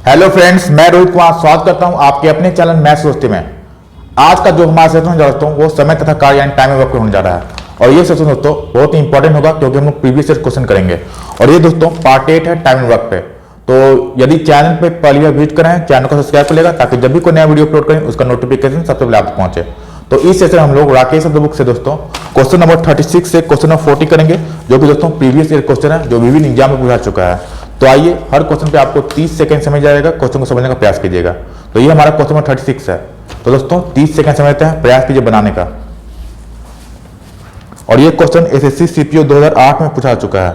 Hello friends, मैं रोहित कुमार स्वागत करता हूं आपके अपने चैनल मैथ्स दोस्ती में। आज का जो हमारा सेशन होने जा रहा है वो समय तथा कार्य यानी टाइम वर्क होने जा रहा है। और ये सेशन दोस्तों बहुत ही इंपॉर्टेंट होगा क्योंकि हम लोग प्रीवियस ईयर क्वेश्चन करेंगे। और ये दोस्तों पार्ट 8 है टाइम वर्क पे। तो यदि चैनल पे पहली बार विजिट करें, चैनल को सब्सक्राइब कर लेगा ताकि जब भी कोई नया वीडियो अपलोड करें उसका नोटिफिकेशन सबसे पहले आप तक पहुंचे। तो इस सेशन हम लोग राकेश ऑफ द बुक से दोस्तों क्वेश्चन नंबर 36 से क्वेश्चन नंबर 40 करेंगे, जो कि दोस्तों प्रीवियस ईयर क्वेश्चन है जो विभिन्न एग्जाम में पूछा चुका है। तो आइए, हर क्वेश्चन पे आपको 30 सेकंड समय जाएगा, क्वेश्चन को समझने का प्रयास कीजिएगा। तो ये हमारा क्वेश्चन नंबर 36 है। तो दोस्तों 30 सेकंड समय देते हैं, प्रयास कीजिए बनाने का। और ये क्वेश्चन एसएससी सीपीओ 2008 में पूछा चुका है।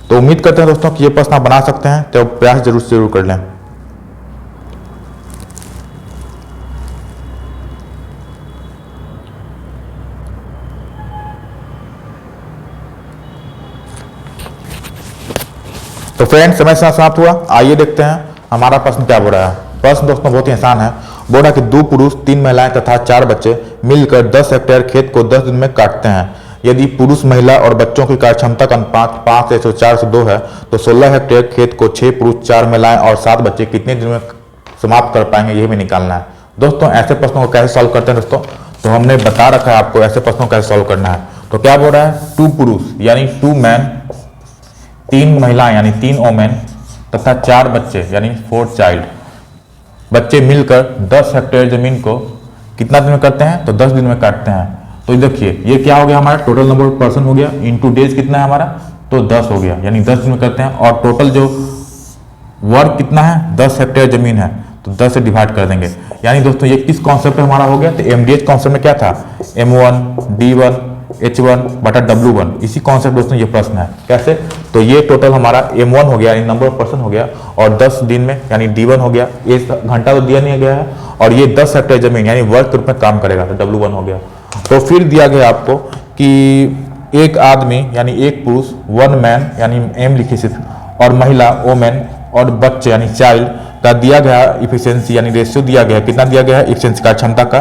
तो उम्मीद करते हैं दोस्तों कि ये प्रश्न आप बना सकते हैं, तो प्रयास जरूर से जरूर कर लें। तो फ्रेंड्स, समय समाप्त हुआ। आइए देखते हैं हमारा प्रश्न क्या बोल रहा है। प्रश्न दोस्तों बहुत ही आसान है। बोल रहा कि 2 पुरुष 3 महिलाएं तथा 4 बच्चे मिलकर 10 हेक्टेयर खेत को 10 दिन में काटते हैं। यदि पुरुष, महिला और बच्चों की कार्य क्षमता का अनुपात 5:4:2 है तो 16 हेक्टेयर खेत को 6 पुरुष, 4 महिलाएं और 7 बच्चे कितने दिन में समाप्त कर पाएंगे, यह भी निकालना है। दोस्तों ऐसे प्रश्नों को कैसे सॉल्व करते हैं दोस्तों, तो हमने बता रखा है आपको ऐसे प्रश्नों को कैसे सॉल्व करना है। तो क्या बोल रहा है, 2 पुरुष यानी 2 मैन, 3 महिलाएं यानी 3 वोमेन तथा 4 बच्चे यानी 4 चाइल्ड, बच्चे मिलकर 10 हेक्टेयर जमीन को कितना दिन में करते हैं, तो 10 दिन में काटते हैं। तो देखिए ये क्या हो गया, हमारा टोटल नंबर ऑफ पर्सन हो गया इनटू डेज कितना है हमारा, तो 10 हो गया, यानी 10 दिन में करते हैं। और टोटल जो वर्क कितना है, 10 हेक्टेयर जमीन है, तो 10 से डिवाइड कर देंगे। यानी दोस्तों ये किस कॉन्सेप्ट पे हमारा हो गया, तो एमडीएच कॉन्सेप्ट में क्या था, M1 D1 H1 बटा W1, इसी कॉन्सेप्ट दोस्तों ये प्रश्न है। कैसे, तो ये टोटल हमारा M1 हो गया यानी नंबर ऑफ पर्सन हो गया, और 10 दिन में यानी D1 हो गया, ये घंटा तो दिया नहीं गया है, और ये 10 हेक्टेयर जमीन यानी वर्क के रूप में काम करेगा, तो W1 हो गया। तो फिर दिया गया आपको कि एक आदमी यानी एक पुरुष 1 मैन यानी M लिखी सिर्फ, और महिला वोमेन और बच्चे यानी चाइल्ड का दिया गया इफिशियंसी यानी रेशियो दिया गया, कितना दिया गया है इफिशियंसी का क्षमता का,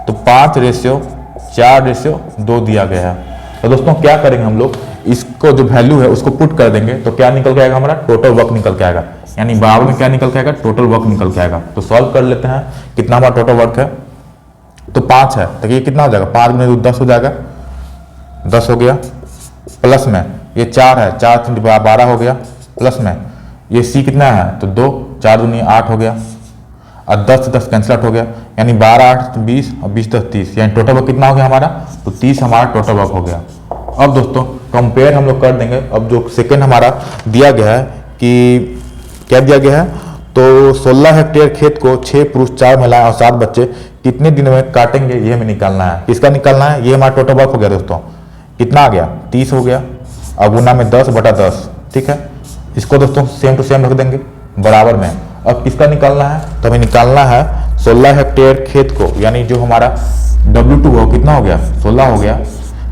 तो 5:4:2 दिया गया है। तो दोस्तों क्या करेंगे हम लोग, इसको जो वैल्यू है उसको पुट कर देंगे, तो क्या निकल के आएगा हमारा, टोटल वर्क निकल के आएगा। यानी बराबर में क्या निकल के आएगा, टोटल वर्क निकल के आएगा। तो सॉल्व कर लेते हैं, कितना हमारा टोटल वर्क है, तो 5 है, तो ये कितना हो जाएगा, 5 में 10 हो जाएगा, 10 हो गया। प्लस में ये 4 है, 4 से 12 हो गया। प्लस में ये सी कितना है, तो 2, 4 दूनी 8 हो गया, और 10 से 10 कैंसिल आउट हो गया, यानी 12 8 20 और 20 10 30, यानी टोटल वर्क कितना हो गया हमारा, तो 30 हमारा टोटल वर्क हो गया। अब दोस्तों कंपेयर हम लोग कर देंगे। अब जो सेकंड हमारा दिया गया है कि क्या दिया गया है, तो 16 हेक्टेयर खेत को 6 पुरुष, 4 महिलाएं और 7 बच्चे कितने दिन में काटेंगे, ये हमें निकालना है। किसका निकालना है, ये हमारा टोटल वर्क हो गया दोस्तों, कितना आ गया, 30 हो गया, अब गुना में 10/10, ठीक है। इसको दोस्तों सेम टू सेम रख देंगे बराबर में। अब किसका निकालना है, तो हमें निकालना है 16 हेक्टेयर खेत को, यानी जो हमारा W2 हो कितना हो गया, 16 हो गया।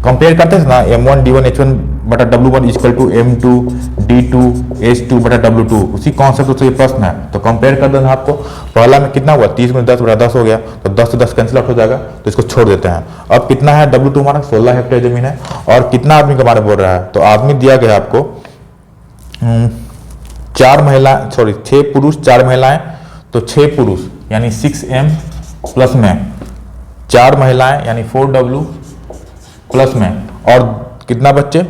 कंपेयर करते हैं ना, M1 D1 H1 बटा W1 equal to M2 D2 H2 बटा W2, उसी कॉन्सेप्ट से ये प्रश्न है। तो कंपेयर कर देना आपको, पहला में कितना हुआ, 30 में 10/10 हो गया, तो 10 से 10 कैंसिल आउट हो जाएगा, तो इसको छोड़ देते हैं। अब कितना है, W2 हमारा 16 हेक्टेयर जमीन है, और कितना आदमी के बारे में बोल रहा है, तो आदमी दिया गया आपको 6 पुरुष 4 महिलाएं, तो 6 पुरुष यानी 6M प्लस में 4 महिलाएं यानी 4W प्लस में, और कितना बच्चे,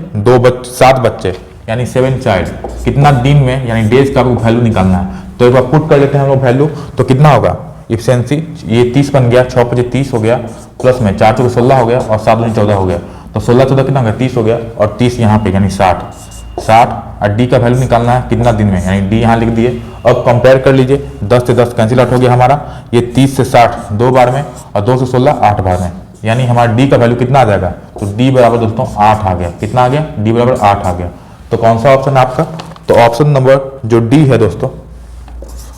7 बच्चे यानी 7 चाइल्ड, कितना दिन में यानी डेज का आपको वैल्यू निकालना है। तो एक बार पुट कर लेते हैं हम लोग वैल्यू, तो कितना होगा इफिशियंसी, ये 30 बन गया, 6 5 30 हो गया, प्लस में 4 4 16 हो गया, और 7 2 14 हो गया, तो 16 14 कितना हो गया, 30 हो गया, और 30 यहाँ पे यानी 60, और डी का वैल्यू निकालना है कितना दिन में, यानी डी यहाँ लिख दिए। अब कंपेयर कर लीजिए, 10 से 10 कैंसिल आउट हो गया हमारा, ये 30 से 60 2 बार में, और 2 से 16 8 बार में, यानी हमारा डी का वैल्यू कितना आ जाएगा, तो डी बराबर दोस्तों 8 आ गया। कितना आ गया, डी बराबर 8 आ गया। तो कौन सा ऑप्शन है आपका, तो ऑप्शन नंबर जो डी है दोस्तों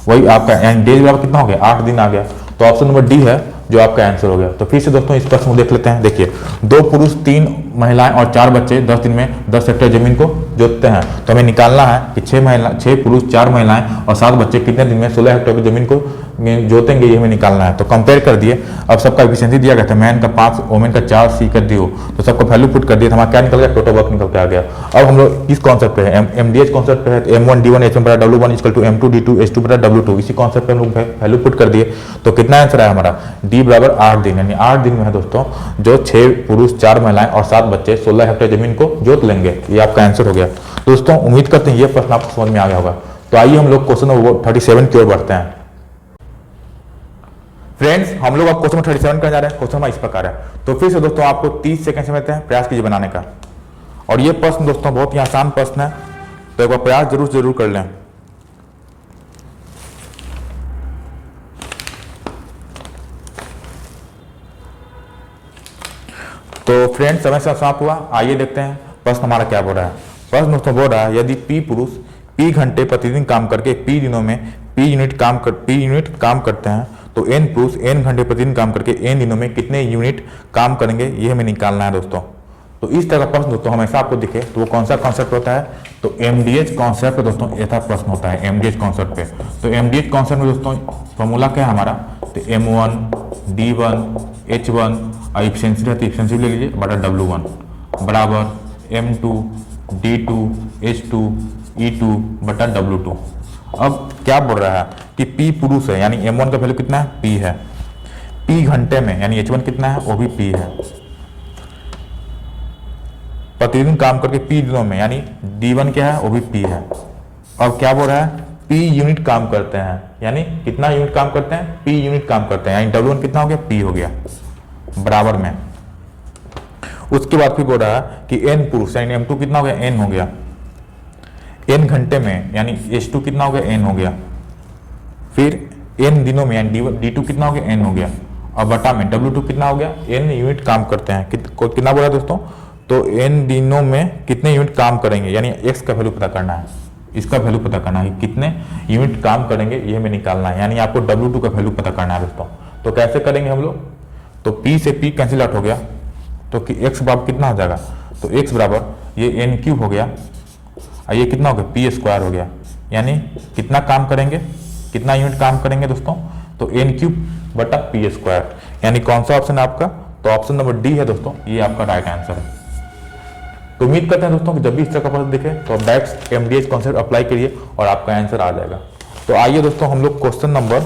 वही आपका, यानी डेज बराबर कितना हो गया, 8 दिन आ गया। तो ऑप्शन नंबर डी है जो आपका आंसर हो गया। तो फिर से दोस्तों इस प्रश्न को देख लेते हैं। देखिए, 2 पुरुष 3 महिलाएं और 4 बच्चे 10 दिन में 10 हेक्टेयर जमीन को जोतते हैं। तो हमें निकालना है कि 6 पुरुष 4 महिलाएं और 7 बच्चे कितने दिन में 16 हेक्टेयर की जमीन को जोतेंगे, ये हमें निकालना है। तो कंपेयर कर दिए, अब सबका एफिशिएंसी दिया गया था, मैन का 5, वोमेन का 4, सी कर दियो, तो सबको वैल्यू पुट कर दिया, तो हमारा क्या निकल गया, टोटल वर्क निकल के आ गया। अब हम लोग किस कॉन्सेप्ट पे है, एमडीएच कॉन्सेप्ट पे है, तो M1 D1 H1 बटा W1 equal to M2 D2 H2 बटा W2, इसी कॉन्सेप्ट पे हम लोग वैल्यू पुट कर दिए। तो कितना आंसर है हमारा, D बराबर 8 दिन, यानी 8 दिन में है दोस्तों जो 6 पुरुष 4 महिलाएं और 7 बच्चे 16 हेक्टेयर जमीन को जोत लेंगे। ये आपका आंसर हो गया। दोस्तों उम्मीद करते हैं ये प्रश्न आपको समझ में आ गया होगा। तो आइए हम लोग क्वेश्चन नंबर 37 की ओर बढ़ते हैं। फ्रेंड्स हम लोग अब क्वेश्चन नंबर 37 करने जा रहे हैं। क्वेश्चन नंबर इस प्रकार है, तो फिर से दोस्तों आपको 30 सेकंड समय देते हैं, प्रयास कीजिए बनाने का। और ये प्रश्न दोस्तों बहुत ही आसान प्रश्न है, तो एक बार प्रयास जरूर कर लें। तो फ्रेंड्स समय से समाप्त हुआ। आइए देखते हैं प्रश्न हमारा क्या बोल रहा है। प्रश्न दोस्तों बोल रहा है, यदि P पुरुष P घंटे प्रतिदिन काम करके P दिनों में P यूनिट काम करते हैं, तो N पुरुष N घंटे प्रतिदिन काम करके N दिनों में कितने यूनिट काम करेंगे, ये हमें निकालना है दोस्तों। तो इस तरह का प्रश्न दोस्तों हमेशा आपको दिखे तो वो कौन सा कॉन्सेप्ट होता है, तो MDH कॉन्सेप्ट दोस्तों ऐसा प्रश्न होता है MDH कॉन्सेप्ट पे। तो MDH कॉन्सेप्ट में दोस्तों फॉर्मूला क्या है हमारा, तो M1 D1 H1 और इफिशिएंसी रहती है, इफिशिएंसी ले लीजिए बटा W1 बराबर M2 D2 H2 E2 बटा W2। अब क्या बोल रहा है कि P पुरुष है, यानी M1 का वैल्यू कितना है, P है। P घंटे में यानी H1 कितना है, वो भी P है। प्रतिदिन काम करके P दिनों में यानी D1 क्या है, वो भी P है। अब क्या बोल रहा है, P यूनिट काम करते हैं, यानी कितना यूनिट काम करते हैं, P यूनिट काम करते हैं, यानी W1 कितना हो गया, P हो गया बराबर में। उसके बाद फिर बोल रहा है कि N पुरुष यानी M2 कितना हो गया, N हो गया। N घंटे में यानी H2 कितना हो गया, N हो गया। फिर N दिनों में यानी D2 कितना हो गया, N हो गया। और बटा में W2 कितना हो गया, N यूनिट काम करते हैं। कितना बोला दोस्तों, तो N दिनों में कितने यूनिट काम करेंगे, यानी X का वैल्यू पता करना है, इसका वैल्यू पता करना है कि कितने यूनिट काम करेंगे, ये हमें निकालना है। यानी आपको W2 का वैल्यू पता करना है दोस्तों। तो कैसे करेंगे हम लोग, तो P से P कैंसिल आउट हो गया, तो कि X बराबर कितना हो जाएगा, तो X बराबर ये N क्यूब हो गया और ये कितना हो गया, P स्क्वायर हो गया। यानी कितना काम करेंगे, कितना यूनिट काम करेंगे दोस्तों, तो N क्यूब बटा P स्क्वायर। यानी कौन सा ऑप्शन है आपका, तो ऑप्शन नंबर डी है दोस्तों, ये आपका राइट आंसर है। तो उम्मीद करते हैं दोस्तों कि जब भी इस तरह का प्रश्न दिखे तो आप डायरेक्ट MDH कॉन्सेप्ट अप्लाई करिए और आपका आंसर आ जाएगा। तो आइए दोस्तों हम लोग क्वेश्चन नंबर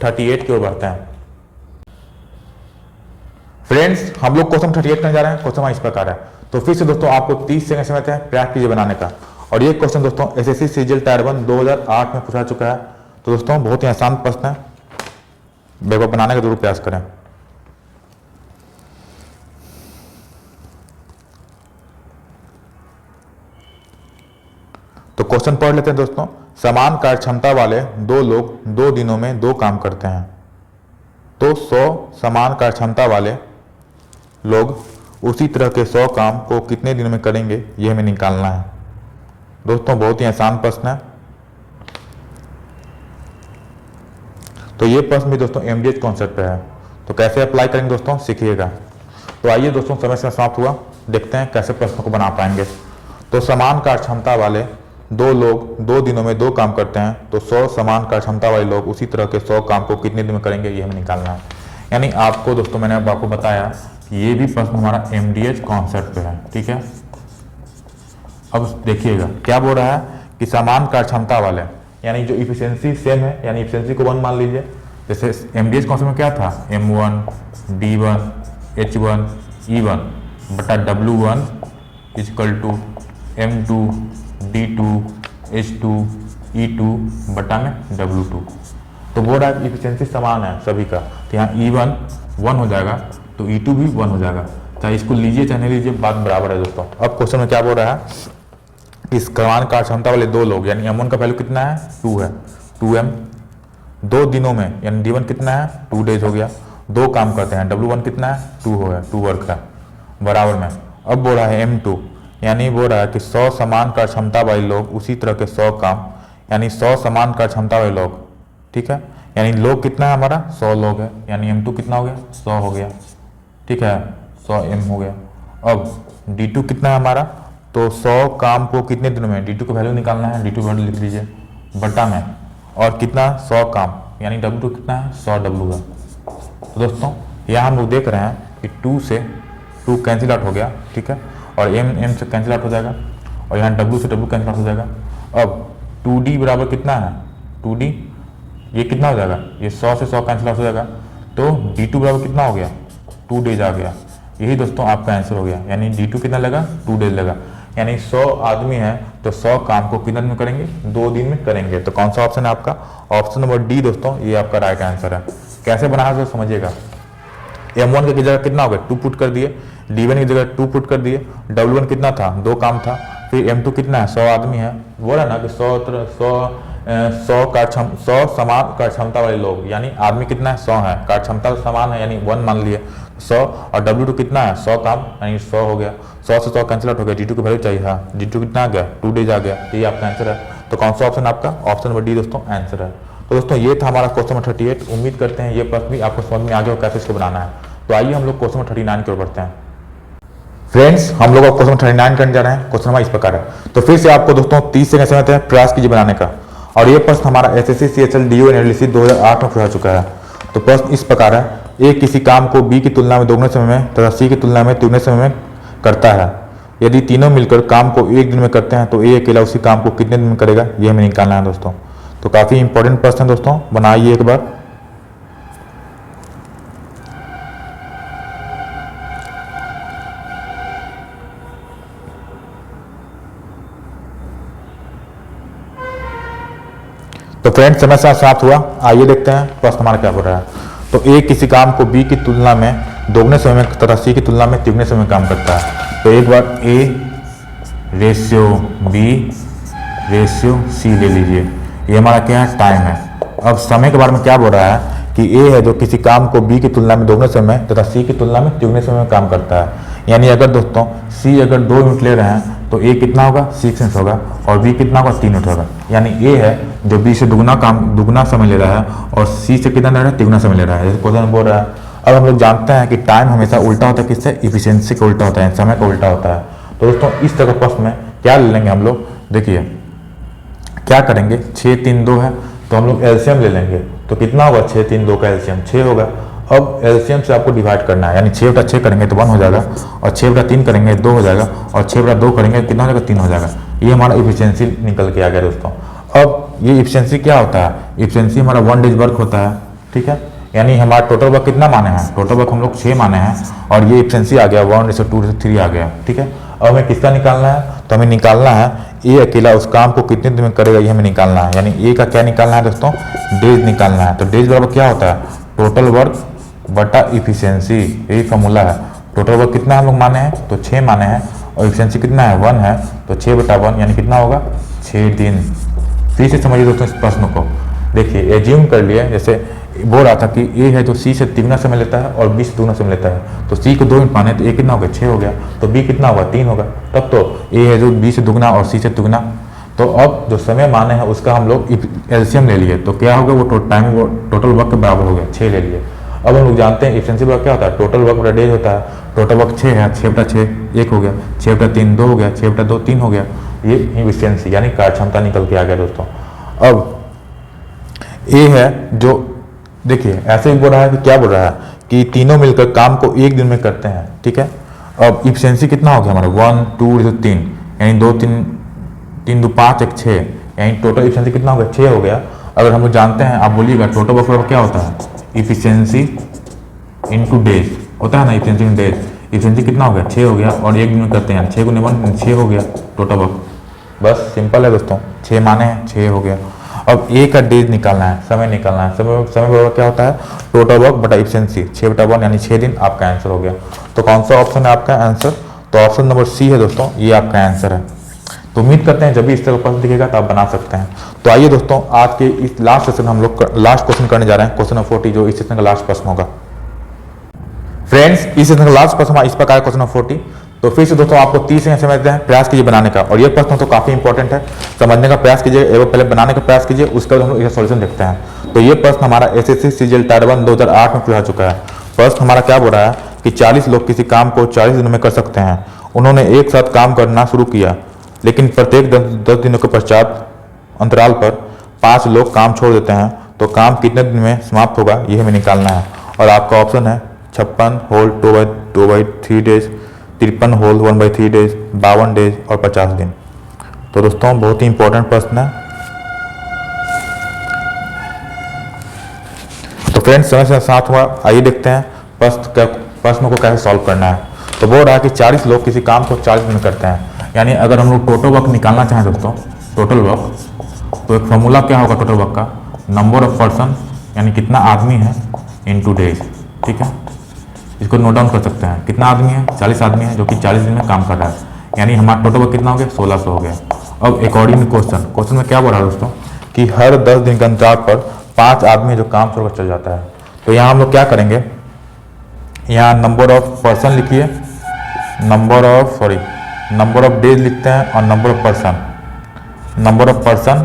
38 की ओर बढ़ते हैं। फ्रेंड्स हम लोग क्वेश्चन 38 करने जा रहे हैं। क्वेश्चन इस प्रकार है, तो फिर से दोस्तों आपको 30 सेकंड समय है, प्रयास कीजिए बनाने का। और ये क्वेश्चन दोस्तों SSC सीजीएल टायर 1 2008 में पूछा चुका है। तो दोस्तों बहुत ही आसान प्रश्न है, बेवकूफ बनाने का जरूर प्रयास करें। तो क्वेश्चन पढ़ लेते हैं दोस्तों। समान कार्य क्षमता वाले 2 लोग 2 दिनों में 2 काम करते हैं, तो 100 समान कार्य क्षमता वाले लोग उसी तरह के 100 काम को कितने दिनों में करेंगे, ये हमें निकालना है। दोस्तों बहुत ही आसान प्रश्न है। तो ये प्रश्न भी दोस्तों MDH कॉन्सेप्ट पे है। तो कैसे अप्लाई करेंगे दोस्तों, सीखिएगा। तो आइए दोस्तों समय से समाप्त हुआ, देखते हैं कैसे प्रश्न को बना पाएंगे। तो समान कार्य क्षमता वाले 2 लोग 2 दिनों में 2 काम करते हैं, तो 100 समान कार्य क्षमता वाले लोग उसी तरह के 100 काम को कितने दिन में करेंगे, ये हमें निकालना है। यानी आपको दोस्तों मैंने अब आपको बताया कि ये भी प्रश्न हमारा MDH कॉन्सेप्ट पे है, ठीक है। अब देखिएगा क्या बोल रहा है कि समान कार्य क्षमता वाले, यानी जो इफिशियंसी सेम है, यानी इफिशियंसी को 1 मान लीजिए। जैसे MDH कॉन्सेप्ट में क्या था, M1 D1 H1 E1 बटा W1 equal to M2 D2 H2 E2 बटा में W2। तो बोल रहा है इफिशियंसी समान है सभी का, तो यहाँ E1 1 हो जाएगा, तो E2 भी 1 हो जाएगा। चाहे इसको लीजिए चाहे नहीं लीजिए, बात बराबर है दोस्तों। अब क्वेश्चन में क्या बोल रहा है, इस समान कार्य क्षमता वाले 2 लोग, यानी M1 का वैल्यू कितना है, 2 है, 2M 2 दिनों में, यानी D1 कितना है, 2 डेज हो गया, 2 काम करते हैं, W1 कितना है, 2 हो गया, 2 वर्क है बराबर में। अब बोल रहा है M2, यानी बोल रहा है कि 100 समान कार्य क्षमता वाले लोग उसी तरह के 100 काम, यानी 100 समान कार्य क्षमता वाले लोग, ठीक है। यानी लोग कितना है हमारा, 100 लोग है, यानी M2 कितना हो गया, 100 हो गया ठीक है, 100 m हो गया। अब D2 कितना है हमारा, तो 100 काम को कितने दिनों में, D2 का वैल्यू निकालना है, D2 वैल्यू लिख लीजिए बटा में, और कितना 100 काम यानी W2 कितना है 100W का। तो दोस्तों यहाँ हम लोग देख रहे हैं कि 2 से 2 कैंसिल आउट हो गया, ठीक है, और m से कैंसिल आउट हो जाएगा, और यहाँ W से W कैंसिल आउट हो जाएगा। अब 2D बराबर कितना है, 2D ये कितना हो जाएगा, ये 100 से 100 कैंसिल आउट हो जाएगा, तो D2 बराबर कितना हो गया 2 डेज आ गया। यही दोस्तों आपका आंसर हो गया, यानी D2 कितना लगा 2 डेज लगा, यानी 100 आदमी है तो 100 काम को कितने दिन में करेंगे, 2 दिन में करेंगे। तो कौन सा ऑप्शन है आपका, ऑप्शन नंबर डी दोस्तों, ये आपका राइट आंसर है। कैसे बनाया तो समझिएगा, M1 की जगह कितना हो गया 2 पुट कर दिए, D1 की जगह 2 पुट कर दिए, W1 कितना था 2 काम था, फिर M2 कितना है 100 आदमी है, बोला ना कि 100 समान कार्य क्षमता वाले लोग, यानी आदमी कितना है 100 है, कार्य क्षमता समान है यानी 1 मान लिए 100, और W2 कितना है 100 काम यानी 100 हो गया, 100 से 100 कैंसिल आउट हो गया, D2 की वैल्यू चाहिए, हाँ D2 कितना आ गया 2 डेज आ गया, ये आपका आंसर है। तो कौन सा ऑप्शन आपका, ऑप्शन नंबर डी दोस्तों आंसर है। तो दोस्तों ये था हमारा क्वेश्चन नंबर 38। उम्मीद करते हैं ये प्रश्न भी आपको समझ में आ गया कैसे इसको बनाना है। तो आइए हम लोग क्वेश्चन नंबर 39 की ओर बढ़ते हैं। फ्रेंड्स हम लोग अब क्वेश्चन 39 करने जा रहे हैं। क्वेश्चन हमारा इस प्रकार है, तो फिर से आपको दोस्तों 30 सेकंड समय देते हैं, प्रयास कीजिए बनाने का। और ये प्रश्न हमारा SSC CHL DO NLC 2008 में पूछा चुका है। तो प्रश्न इस प्रकार है, ए किसी काम को बी की तुलना में दोगुने समय में तथा सी की तुलना में तिगुने समय में करता है। यदि तीनों मिलकर काम को 1 दिन में करते हैं तो ए अकेला उसी काम को कितने दिन में करेगा, ये हमें निकालना है दोस्तों। तो काफी इंपॉर्टेंट प्रश्न है दोस्तों, बनाइए एक बार। तो फ्रेंड्स समय समाप्त हुआ, आइए देखते हैं प्रश्न हमारा क्या हो रहा है। तो ए किसी काम को बी की तुलना में दोगुने समय में तथा सी की तुलना में तिगुने समय में काम करता है। तो एक बार A ratio B ratio C ले लीजिए, ये हमारा क्या है टाइम है। अब समय के बारे में क्या बोल रहा है कि ए है जो किसी काम को बी की तुलना में दोगुने समय तथा सी की तुलना में तिगुने समय में काम करता है। यानी अगर दोस्तों सी अगर 2 यूनिट ले रहे हैं तो ए कितना होगा 6 यूनिट होगा, और बी कितना होगा 3 यूनिट होगा। यानी ए है जो बी से दुगुना समय ले रहा है और सी से कितना ले रहा है तिगुना समय ले रहा है, जैसे क्वेश्चन बोल रहा है। अब हम लोग जानते हैं कि टाइम हमेशा उल्टा होता है, किससे, इफिशियंसी का उल्टा होता है, समय का उल्टा होता है। तो दोस्तों इस तरह प्रश्न में क्या ले लेंगे हम लोग, देखिए क्या करेंगे, 6 3 2 है तो हम लोग एलसीएम ले लेंगे। तो कितना होगा 6 3 2 का एलसीएम 6 होगा। अब एलसीएम से आपको डिवाइड करना है, यानी 6/6 करेंगे तो 1 हो जाएगा, और 6/3 करेंगे 2 हो जाएगा, और 6/2 करेंगे कितना हो जाएगा 3 हो जाएगा। ये हमारा इफिशियंसी निकल के आ गया दोस्तों। अब ये इफिशियंसी क्या होता है, इफिशियंसी हमारा 1 डेज वर्क होता है, ठीक है, यानी हमारा टोटल वर्क कितना माने हैं, टोटल वर्क हम लोग 6 माने हैं, और ये इफिशियंसी आ गया 1:2:3 आ गया, ठीक है। अब हमें किसका निकालना है, तो हमें निकालना है ए अकेला उस काम को कितने दिन में करेगा, ये हमें निकालना है। यानी ए का क्या निकालना है दोस्तों, डेज निकालना है। तो डेज बराबर क्या होता है, टोटल वर्क बटा इफिशियंसी, यही फॉर्मूला है। टोटल वर्क कितना हम लोग माने हैं, तो 6 माने हैं, और इफिशियंसी कितना है 1 है, तो 6/1 यानी कितना होगा 6 दिन। फिर से समझिए दोस्तों इस प्रश्न को, देखिए एज्यूम कर लिए, जैसे बोल रहा था कि ए है जो सी से तिगुना समय लेता है और बी से दुगुना समय लेता है। तो सी को 2 यूनिट माने तो ए कितना होगा 6 हो गया, तो बी कितना होगा 3 होगा। तब तो ए है जो बी से दुगुना और सी से तिगुना, तो अब जो समय माने हैं उसका हम लोग एलसीएम ले लिए, तो क्या होगा वो टाइम वो टोटल वर्क के बराबर हो गया, 6 ले लिए। अब हम लोग जानते हैं इफिशियंसी वर्क क्या होता है, टोटल वर्क बटा डेज होता है। टोटल वर्क 6 है, 6/6 1 हो गया, 6/3 2 हो गया, 6/2 3 हो गया। ये इफिशियंसी यानी कार्य क्षमता निकल के आ गया दोस्तों। अब ए है जो, देखिए ऐसे ही बोल रहा है कि क्या बोल रहा है कि तीनों मिलकर काम को 1 दिन में करते हैं, ठीक है। अब इफिशियंसी कितना हो गया हमारा 1 2 3, यानी 2 3 3 2 5 1 6, यानी टोटल इफिशियंसी कितना हो गया 6 हो गया। अगर हम लोग जानते हैं, आप बोलिएगा टोटल वर्क बराबर क्या होता है, इफिशियंसी इनटू डेज होता है ना, इफिशियंसी इन डेज। इफिशियंसी कितना हो गया 6 हो गया, और 1 दिन में करते हैं 6 × 1 6 हो गया टोटल वर्क। बस सिंपल है दोस्तों, 6 माने हैं 6 हो गया। अब ए का डेज निकालना है, समय निकालना है। समय बराबर क्या होता है, टोटल वर्क बटा इफिशियंसी 6/1 यानी 6 दिन, आपका आंसर हो गया। तो कौन सा ऑप्शन है आपका आंसर, तो ऑप्शन नंबर सी है दोस्तों, ये आपका आंसर है। तो उम्मीद करते हैं जब भी इस तरह का प्रश्न दिखेगा तो आप बना सकते हैं। तो आइए दोस्तों आज के इस लास्ट सेशन हम लोग लास्ट क्वेश्चन करने जा रहे हैं, क्वेश्चन नंबर 40, जो इस सेशन का लास्ट प्रश्न होगा। फ्रेंड्स इस सेशन का लास्ट प्रश्न इस प्रकार क्वेश्चन नंबर 40। तो फिर से दोस्तों आपको 30 सेकंड समय देते हैं, प्रयास कीजिए बनाने का। और ये प्रश्न तो काफी इंपॉर्टेंट है, समझने का प्रयास कीजिए, एवं पहले बनाने का प्रयास कीजिए, उसके बाद हम लोग इसका सॉल्यूशन देखते हैं। तो ये प्रश्न हमारा SSC CGL टायर 1 2008 में पूछा चुका है। प्रश्न हमारा क्या बोल रहा है कि 40 लोग किसी काम को 40 दिनों में कर सकते हैं। उन्होंने एक साथ काम करना शुरू किया, लेकिन प्रत्येक 10 दिनों के पश्चात अंतराल पर 5 लोग काम छोड़ देते हैं, तो काम कितने दिन में समाप्त होगा यह हमें निकालना है। और आपका ऑप्शन है 56 whole 2/3 days, 53 whole 1/3 days, 52 days और 50 दिन। तो दोस्तों बहुत ही इंपॉर्टेंट प्रश्न है। तो फ्रेंड्स समय साथ हुआ, आइए देखते हैं प्रश्न को कैसे सॉल्व करना है। तो बोल रहा है कि 40 लोग किसी काम को 40 दिन में करते हैं, यानी अगर हम लोग टोटल वर्क निकालना चाहें दोस्तों, टोटल वर्क, तो एक फॉर्मूला क्या होगा टोटल वर्क का, नंबर ऑफ पर्सन यानी कितना आदमी है इनटू डेज। ठीक है, इसको नोट डाउन कर सकते हैं। कितना आदमी है, 40 आदमी है जो कि 40 दिन में काम कर रहा है, यानी हमारा टोटल वर्क कितना हो गया, 1600 हो गया। अब अकॉर्डिंग टू क्वेश्चन में क्या बोल रहा है दोस्तों कि हर 10 दिन के अंतराल पर 5 आदमी जो काम छोड़कर चल जाता है। तो यहाँ हम लोग क्या करेंगे, यहाँ नंबर ऑफ पर्सन लिखिए, नंबर ऑफ डेज लिखते हैं और नंबर ऑफ पर्सन,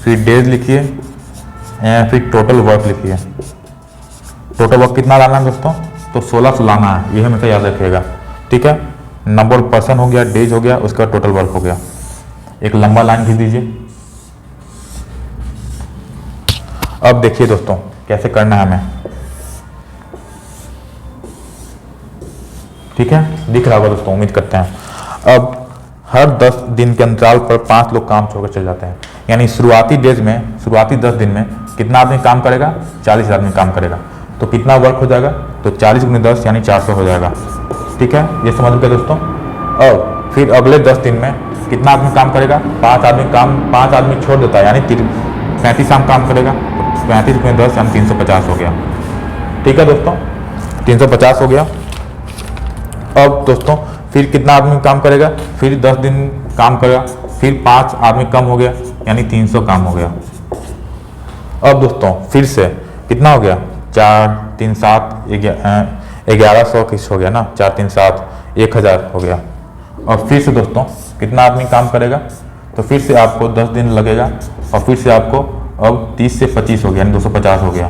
फिर डेज लिखिए, फिर टोटल वर्क लिखिए। टोटल वर्क कितना लाना है दोस्तों, तो 1600 लाना है, ये हमेशा याद रखिएगा। ठीक है, नंबर ऑफ पर्सन हो गया, डेज हो गया, उसका टोटल वर्क हो गया। एक लंबा लाइन खींच दीजिए। अब देखिए दोस्तों कैसे करना है हमें। ठीक है, दिख रहा होगा दोस्तों, उम्मीद करते हैं। अब हर 10 दिन के अंतराल पर 5 लोग काम छोड़कर चले जाते हैं, यानी शुरुआती 10 दिन में कितना आदमी काम करेगा, 40 आदमी काम करेगा। तो कितना वर्क हो जाएगा, तो 40 × 10 यानी 400 हो जाएगा। ठीक है, ये समझ गए दोस्तों। और फिर अगले 10 दिन में कितना आदमी काम करेगा, 5 आदमी छोड़ देता है, यानी 35 काम करेगा। तो 35 × 10 यानी 350 हो गया। ठीक है दोस्तों, 350 हो गया। अब दोस्तों फिर कितना आदमी काम करेगा, फिर 10 दिन काम करेगा, फिर 5 आदमी कम हो गया, यानी 300 काम हो गया। अब दोस्तों फिर से कितना हो गया, 4 3 7 1100 किस हो गया ना, 4 3 7 1000 हो गया। और फिर से दोस्तों कितना आदमी काम करेगा, तो फिर से आपको 10 दिन लगेगा, और फिर से आपको अब 30 से 25 हो गया, यानी 250 हो गया।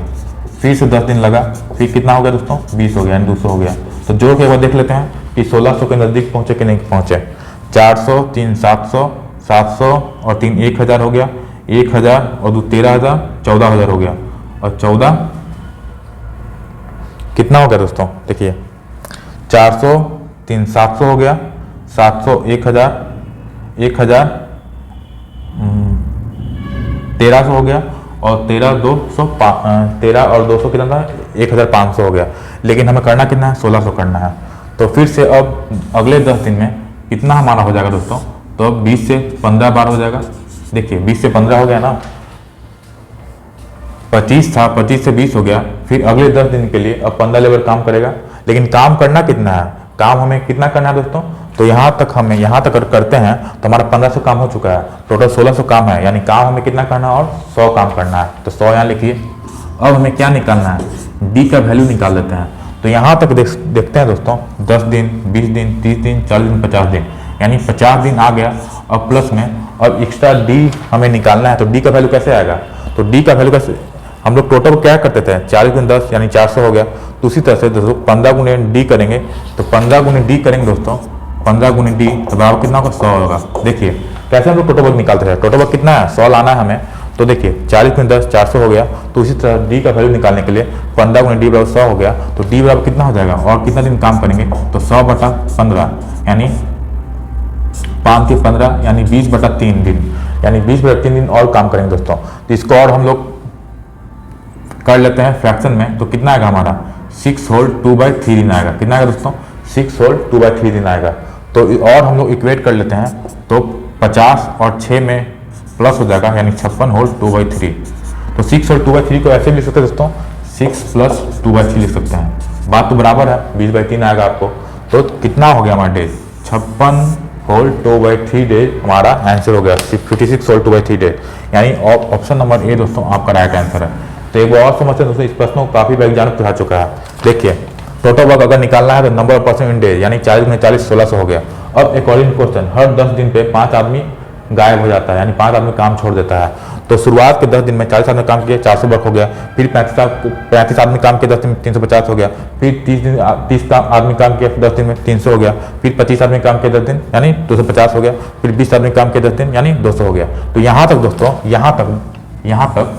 फिर से 10 दिन लगा, फिर कितना हो गया दोस्तों, 20 हो गया, यानी 200 हो गया। तो जोड़ के एक बार देख लेते हैं कि 1600 के नज़दीक पहुँचे कि नहीं पहुँचे। 400 3 700 700 और 3 1000 हो गया, 1000 और 2 13000 14000 हो गया। और 14 कितना हो गया दोस्तों, देखिए 400 3 700 हो गया, 700 1000 1300 हो गया, और 13 और 200 कितना था, 1500 हो गया। लेकिन हमें करना कितना है, 1600 करना है। तो फिर से अब अगले 10 दिन में कितना हमारा हो जाएगा दोस्तों, तो अब 20 से 15 बार हो जाएगा। देखिए 20 से 15 हो गया ना, 25 था, 25 से 20 हो गया। फिर अगले 10 दिन के लिए अब 15 लेबर काम करेगा, लेकिन काम करना कितना है, काम हमें कितना करना है दोस्तों, तो यहाँ तक करते हैं तो हमारा 1500 काम हो चुका है, टोटल 1600 काम है, यानी काम हमें कितना करना है और 100 काम करना है। तो 100 यहाँ लिखिए। अब हमें क्या निकालना है, डी का वैल्यू निकाल देते हैं। तो यहाँ तक देखते हैं दोस्तों, 10 दिन 20 दिन 30 दिन 40 दिन 50 दिन, यानी 50 दिन आ गया। अब प्लस में अब एक्स्ट्रा डी हमें निकालना है। तो डी का वैल्यू कैसे आएगा, तो डी का वैल्यू कैसे, हम लोग टोटल क्या करते थे, 40 × 10 यानी 400 हो गया। तो उसी तरह से दोस्तों 15 × डी करेंगे, तो 15 × डी करेंगे दोस्तों, 15 × डी तो बराबर कितना होगा, 100 होगा। देखिए कैसे हम लोग टोटल वर्क निकालते हैं, टोटल वर्क कितना है, 100 लाना है हमें। तो देखिए 40 × 10 400 हो गया। तो उसी तरह डी का वैल्यू निकालने के लिए 15 × डी बराबर 100 हो गया। तो डी बराबर कितना हो जाएगा, और कितना दिन काम करेंगे, तो 100/15 यानी 5 के 15 यानी 20/3 दिन, यानी 20/3 दिन और काम करेंगे दोस्तों। तो इसको और हम लोग कर लेते हैं फ्रैक्शन में। तो कितना आएगा हमारा, 6 होल 2/3 दिन आएगा। कितना आएगा दोस्तों, 6 होल 2/3 दिन आएगा। तो और हम लोग इक्वेट कर लेते हैं, तो 50 और 6 में प्लस हो जाएगा, यानी 56 होल 2/3। तो 6 होल 2/3 को ऐसे भी लिख सकते हैं दोस्तों, 6 + 2/3 लिख सकते हैं। बात तो बराबर है, 20/3 आएगा आपको। तो कितना हो गया हमारा डेज, 56 होल 2/3 डेज हमारा आंसर हो गया, 56 होल 2/3 डेज, यानी ऑप्शन नंबर ए दोस्तों आपका राइट आंसर है। तो एक बार और समझते हैं दोस्तों, इस प्रश्न को काफी वैज्ञानिक पूछा चुका है। देखिए टोटल वर्क अगर निकालना है तो number of person in days, यानी 40 × 40 1600 हो गया। अब अकॉर्डिंग टू क्वेश्चन हर 10 दिन पे 5 आदमी गायब हो जाता है, यानी 5 आदमी काम छोड़ देता है। तो शुरुआत के 10 दिन में 40 आदमी काम किया, 400 वर्क हो गया। फिर 35 आदमी काम किया 10 दिन में 350 हो गया। फिर 30 आदमी काम किया 10 दिन में 300 हो गया। फिर 25 आदमी काम किया 10 दिन यानी 250 हो गया। फिर 20 आदमी काम किया 10 दिन यानी 200 हो गया। तो यहाँ तक दोस्तों, यहाँ तक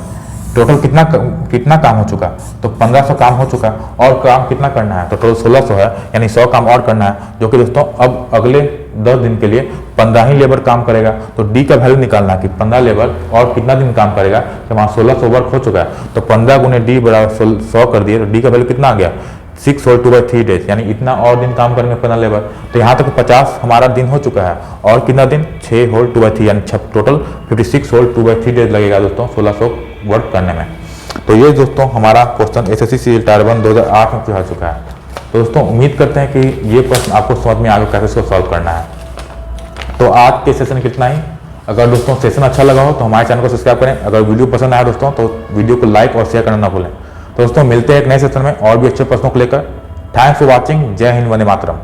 टोटल कितना काम हो चुका? तो 1500 काम हो चुका। और काम कितना करना है? तो टोटल 1600 है, यानी 100 काम और करना है, जो कि दोस्तों अब अगले 10 दिन के लिए 15 ही लेबर काम करेगा। तो डी का वैल्यू निकालना है कि 15 लेबर और कितना दिन काम करेगा। तो वहाँ 1600 वर्क हो चुका है, तो 15 गुने डी बराबर 100 कर दिए, तो डी का वैल्यू कितना आ गया? 6 होल 2/3 डेज, यानी इतना और दिन काम करेंगे 15 लेबर। तो यहाँ तक 50 हमारा दिन हो चुका है, और कितना दिन? 6 होल 2/3, यानी टोटल 56 होल 2/3 डेज लगेगा दोस्तों 1600 वर्क करने में। तो ये दोस्तों हमारा क्वेश्चन एसएससी सीजीएल टायर 1 2008 में पूछा चुका है। तो दोस्तों उम्मीद करते हैं कि ये प्रश्न आपको समझ में आगे कैसे इसको सॉल्व करना है। तो आज के सेशन कितना ही। अगर दोस्तों सेशन अच्छा लगा हो तो हमारे चैनल को सब्सक्राइब करें। अगर वीडियो पसंद आया दोस्तों तो वीडियो को लाइक और शेयर करना ना भूलें। तो दोस्तों मिलते हैं एक नए सेशन में और भी अच्छे प्रश्नों को लेकर। Thanks for watching. जय हिंद, वंदे मातरम।